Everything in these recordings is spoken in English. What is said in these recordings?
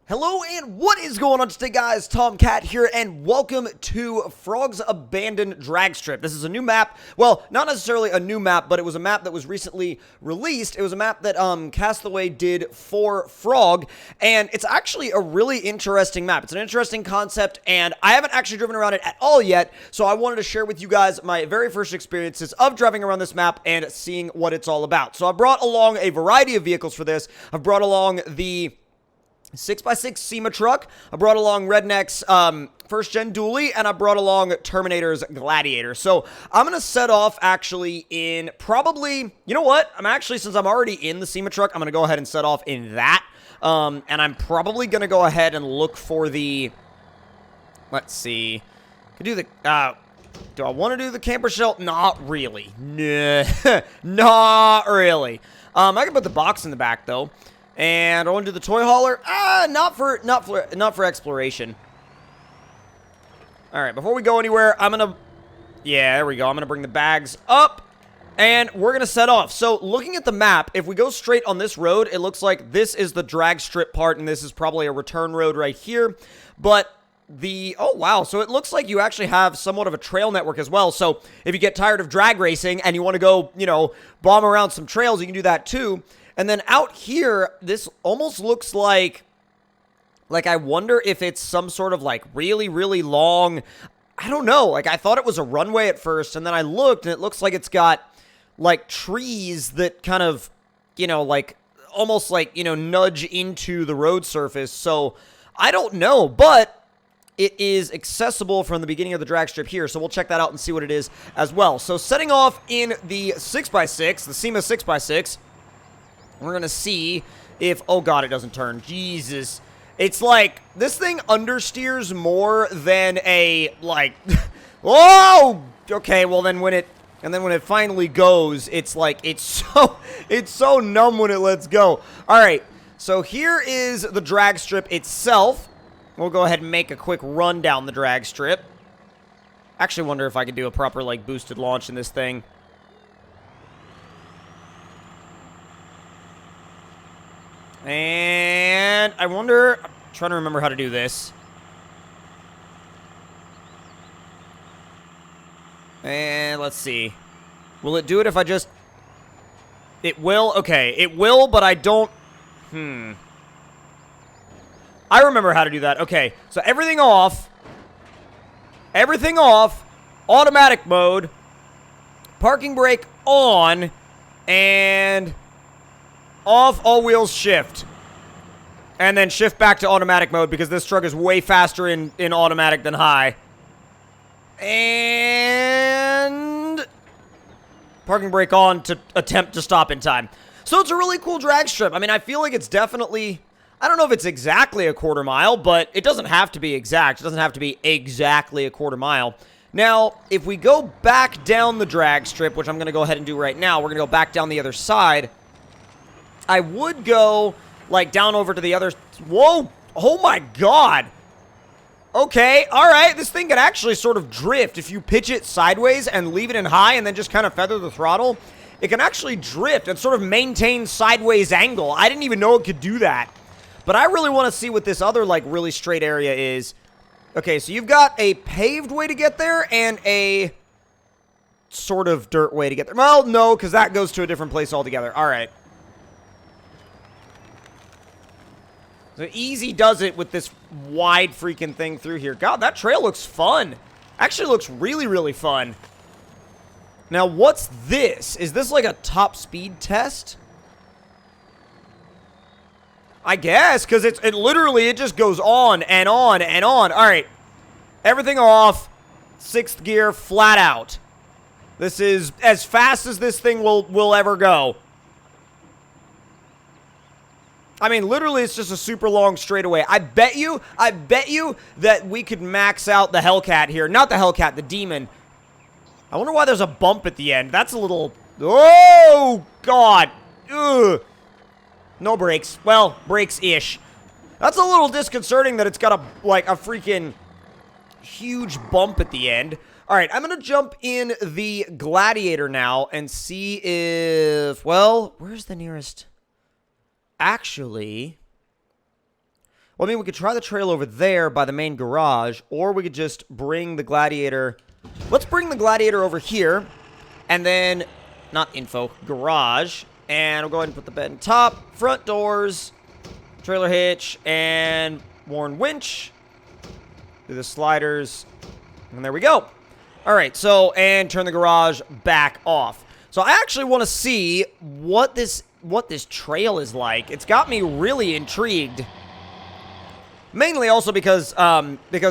Hello and what is going on today, guys? Tomcat here and welcome to Frog's Abandoned Drag Strip. This is a new map. Well, not necessarily a new map, but it was a map that was recently released. It was a map that Castaway did for Frog, and it's actually a really interesting map. It's an interesting concept, and I haven't actually driven around it at all yet, so I wanted to share with you guys my very first experiences of driving around this map and seeing what it's all about. So I brought along a variety of vehicles for this. I've brought along the 6x6 SEMA truck, I brought along Redneck's first-gen dually, and I brought along Terminator's Gladiator. So I'm going to set off actually in probably, you know what? Since I'm already in the SEMA truck, I'm going to go ahead and set off in that. And I'm probably going to go ahead and look for the, let's see, I could do the, do I want to do the camper shell? Not really. Nah, not really. I can put the box in the back, though. And I want to do the toy hauler. Not for exploration. All right, before we go anywhere, yeah, there we go. I'm gonna bring the bags up, and we're gonna set off. So, looking at the map, if we go straight on this road, it looks like this is the drag strip part, and this is probably a return road right here. But oh wow, so it looks like you actually have somewhat of a trail network as well. So, if you get tired of drag racing and you want to go, bomb around some trails, you can do that too. And then out here, this almost looks like I wonder if it's some sort of really, really long, I don't know. I thought it was a runway at first, and then I looked, and it looks like it's got trees that kind of, almost nudge into the road surface. So I don't know, but it is accessible from the beginning of the drag strip here, so we'll check that out and see what it is as well. So setting off in the 6x6, the SEMA 6x6, we're going to see if, oh god, it doesn't turn. Jesus. It's like, this thing understeers more than a, whoa! Okay, well then when it finally goes, it's so numb when it lets go. Alright, so here is the drag strip itself. We'll go ahead and make a quick run down the drag strip. Actually wonder if I could do a proper, boosted launch in this thing. And I wonder, I'm trying to remember how to do this. And let's see. Will it do it if I just... It will? Okay, it will, but I don't... I remember how to do that. Okay, so everything off. Everything off. Automatic mode. Parking brake on. And... off, all wheels shift. And then shift back to automatic mode because this truck is way faster in automatic than high. And parking brake on to attempt to stop in time. So it's a really cool drag strip. I feel like it's definitely, I don't know if it's exactly a quarter mile, but it doesn't have to be exact. It doesn't have to be exactly a quarter mile. Now, if we go back down the drag strip, which I'm going to go ahead and do right now, we're going to go back down the other side. I would go, down over to the other... Whoa! Oh my god! Okay, alright, this thing can actually sort of drift. If you pitch it sideways and leave it in high and then just kind of feather the throttle, it can actually drift and sort of maintain sideways angle. I didn't even know it could do that. But I really want to see what this other, really straight area is. Okay, so you've got a paved way to get there and a sort of dirt way to get there. Well, no, because that goes to a different place altogether. Alright. So easy does it with this wide freaking thing through here. God, that trail looks fun. Actually looks really, really fun. Now, what's this? Is this a top speed test? I guess, because it literally just goes on and on and on. All right. Everything off. 6th gear, flat out. This is as fast as this thing will ever go. Literally, it's just a super long straightaway. I bet you that we could max out the Hellcat here. Not the Hellcat, the Demon. I wonder why there's a bump at the end. That's a little... Oh, God. Ugh. No brakes. Well, brakes-ish. That's a little disconcerting that it's got a freaking huge bump at the end. All right, I'm going to jump in the Gladiator now and see if... Well, where's the nearest... Actually, Well, I mean, we could try the trail over there by the main garage, or we could just bring the Gladiator. Let's bring the Gladiator over here, and then, not info, garage, and we'll go ahead and put the bed on top, front doors, trailer hitch, and worn winch. Do the sliders, and there we go. All right, so, and turn the garage back off. So I actually want to see what this trail is like. It's got me really intrigued. Mainly also because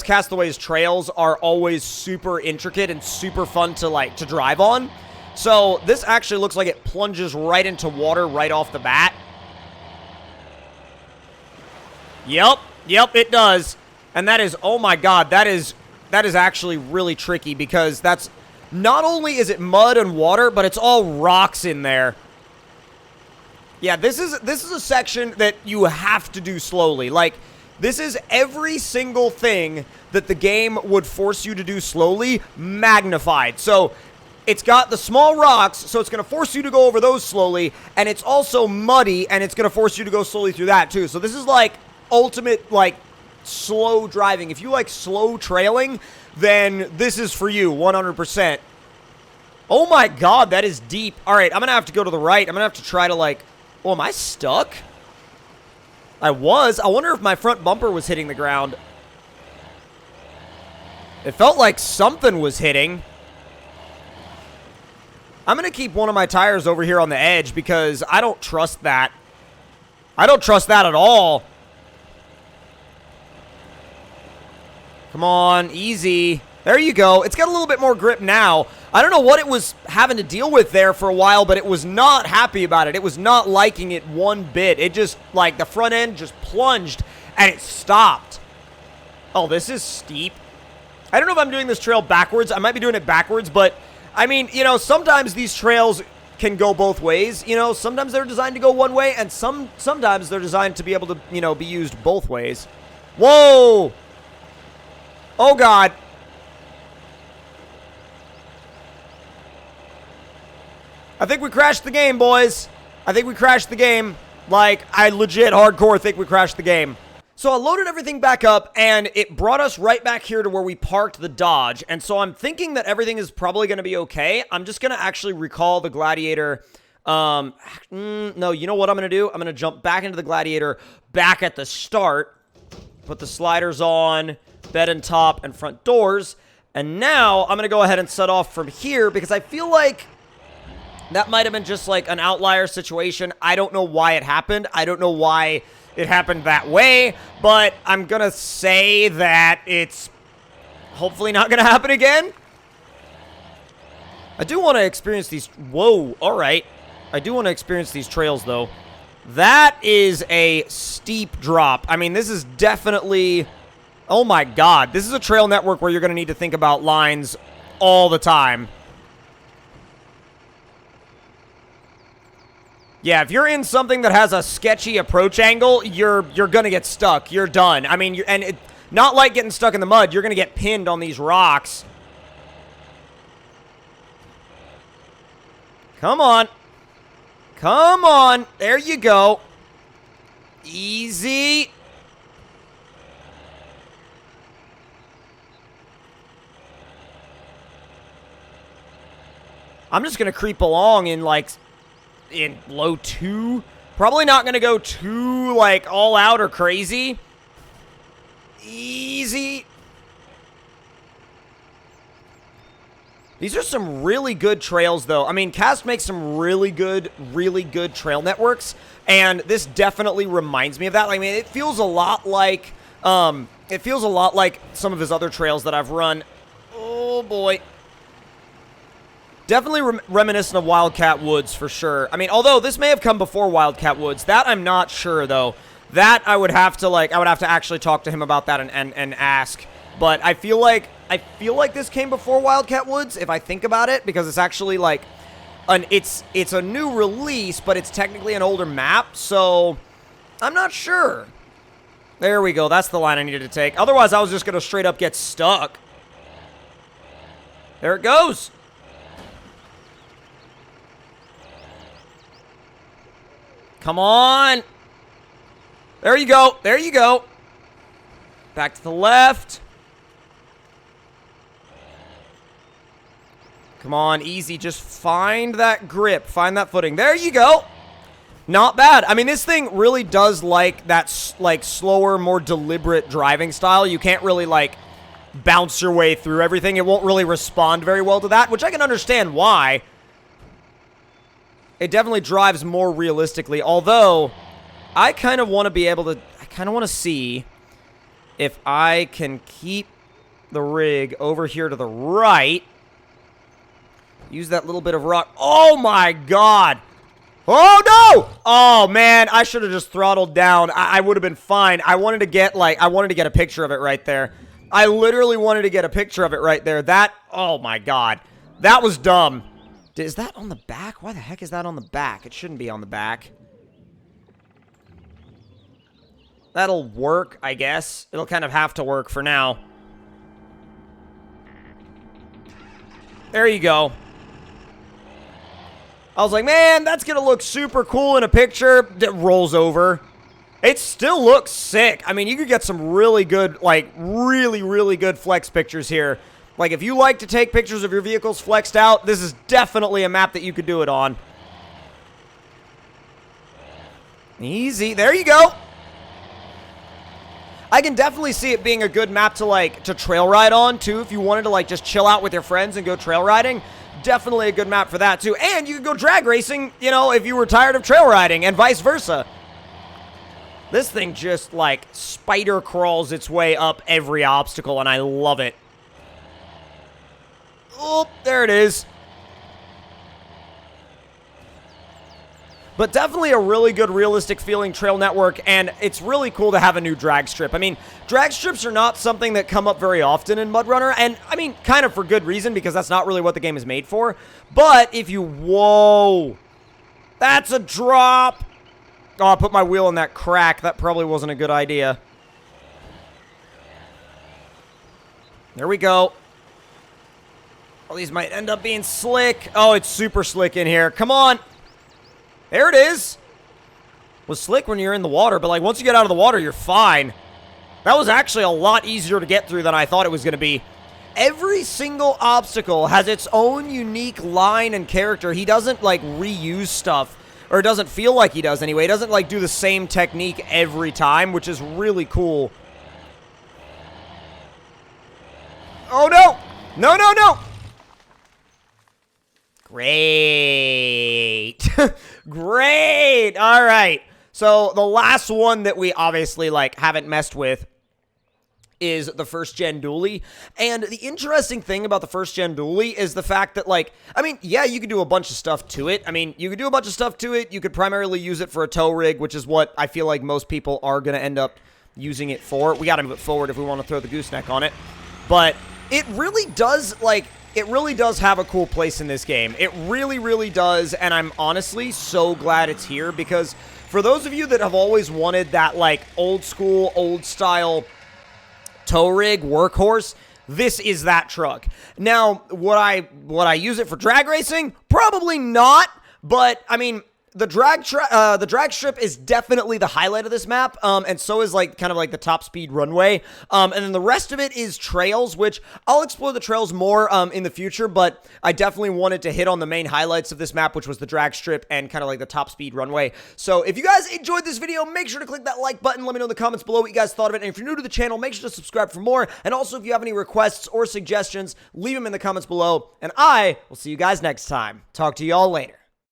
Castaway's trails are always super intricate and super fun to drive on. So this actually looks like it plunges right into water right off the bat. Yep, it does. And that is, oh my god, that is actually really tricky because that's, not only is it mud and water, but it's all rocks in there. Yeah, this is a section that you have to do slowly. Like, this is every single thing that the game would force you to do slowly magnified. So it's got the small rocks, so it's going to force you to go over those slowly, and it's also muddy, and it's going to force you to go slowly through that too. So this is like ultimate like slow driving. If you like slow trailing, then this is for you 100%. Oh my god, that is deep. All right, I'm going to have to go to the right. I'm going to have to try to like, oh, am I stuck? I wonder if my front bumper was hitting the ground. It felt like something was hitting. I'm going to keep one of my tires over here on the edge because I don't trust that. I don't trust that at all. Come on, easy. There you go. It's got a little bit more grip now. I don't know what it was having to deal with there for a while, but it was not happy about it. It was not liking it one bit. It just, like, the front end just plunged, and it stopped. Oh, this is steep. I don't know if I'm doing this trail backwards. I might be doing it backwards, but, I mean, you know, sometimes these trails can go both ways. You know, sometimes they're designed to go one way, and sometimes they're designed to be able to, you know, be used both ways. Whoa! Oh, God. I think we crashed the game, boys. I think we crashed the game. Like, I legit hardcore think we crashed the game. So I loaded everything back up, and it brought us right back here to where we parked the Dodge. And so I'm thinking that everything is probably going to be okay. I'm just going to actually recall the Gladiator. No, you know what I'm going to do? I'm going to jump back into the Gladiator back at the start. Put the sliders on, bed and top, and front doors. And now I'm going to go ahead and set off from here because I feel like that might have been just like an outlier situation. I don't know why it happened. I don't know why it happened that way, but I'm going to say that it's hopefully not going to happen again. I do want to experience these. Whoa, all right. I do want to experience these trails, though. That is a steep drop. I mean, this is definitely, oh my god. This is a trail network where you're going to need to think about lines all the time. Yeah, if you're in something that has a sketchy approach angle, you're gonna get stuck. You're done. I mean, not like getting stuck in the mud. You're gonna get pinned on these rocks. Come on. Come on. There you go. Easy. I'm just gonna creep along in like in low 2. Probably not going to go too, like, all out or crazy. Easy. These are some really good trails, though. I mean, Cast makes some really good trail networks, and this definitely reminds me of that. I mean, it feels a lot like, some of his other trails that I've run. Oh, boy. Definitely reminiscent of Wildcat Woods, for sure. I mean, although this may have come before Wildcat Woods. That I'm not sure, though. That I would have to, actually talk to him about that and ask. But I feel like this came before Wildcat Woods, if I think about it, because it's actually, like, it's a new release, but it's technically an older map, so I'm not sure. There we go. That's the line I needed to take. Otherwise, I was just going to straight up get stuck. There it goes. Come on. There you go. There you go. Back to the left. Come on, easy. Just find that grip. Find that footing. There you go. Not bad. I mean, this thing really does like that, like, slower, more deliberate driving style. You can't really, like, bounce your way through everything. It won't really respond very well to that, which I can understand why. It definitely drives more realistically, although I kind of want to be able to, I kind of want to see if I can keep the rig over here to the right. Use that little bit of rock. Oh my god! Oh no! Oh man, I should have just throttled down. I would have been fine. I wanted to get, like, I wanted to get a picture of it right there. I literally wanted to get a picture of it right there. That, oh my god. That was dumb. Is that on the back? Why the heck is that on the back? It shouldn't be on the back. That'll work, I guess. It'll kind of have to work for now. There you go. I was like, man, that's going to look super cool in a picture. It rolls over. It still looks sick. I mean, you could get some really good, like, really, really good flex pictures here. Like, if you like to take pictures of your vehicles flexed out, this is definitely a map that you could do it on. Easy. There you go. I can definitely see it being a good map to, like, to trail ride on, too, if you wanted to, like, just chill out with your friends and go trail riding. Definitely a good map for that, too. And you could go drag racing, you know, if you were tired of trail riding, and vice versa. This thing just, like, spider crawls its way up every obstacle, and I love it. Oh, there it is. But definitely a really good, realistic feeling trail network, and it's really cool to have a new drag strip. I mean, drag strips are not something that come up very often in MudRunner, and I mean, kind of for good reason, because that's not really what the game is made for. But if you, whoa, that's a drop. Oh, I put my wheel in that crack. That probably wasn't a good idea. There we go. Oh, these might end up being slick. Oh, it's super slick in here. Come on. There it is. Was slick when you're in the water, but like once you get out of the water, you're fine. That was actually a lot easier to get through than I thought it was going to be. Every single obstacle has its own unique line and character. He doesn't like reuse stuff, or it doesn't feel like he does anyway. He doesn't like do the same technique every time, which is really cool. Oh no! No, no, no! Great. Great. All right. So the last one that we obviously like haven't messed with is the first gen dually. And the interesting thing about the first gen dually is the fact that, like, I mean, yeah, you could do a bunch of stuff to it. I mean, you could do a bunch of stuff to it. You could primarily use it for a tow rig, which is what I feel like most people are going to end up using it for. We got to move it forward if we want to throw the gooseneck on it. But it really does, like, it really does have a cool place in this game. It really, really does, and I'm honestly so glad it's here, because for those of you that have always wanted that, like, old school, old style tow rig workhorse, this is that truck. Now, would I use it for drag racing? Probably not, but, I mean, the drag strip is definitely the highlight of this map, and so is, like, kind of like the top speed runway, and then the rest of it is trails, which I'll explore the trails more in the future, but I definitely wanted to hit on the main highlights of this map, which was the drag strip and kind of like the top speed runway. So if you guys enjoyed this video, make sure to click that like button. Let me know in the comments below what you guys thought of it, and if you're new to the channel, make sure to subscribe for more, and also if you have any requests or suggestions, leave them in the comments below, and I will see you guys next time. Talk to y'all later.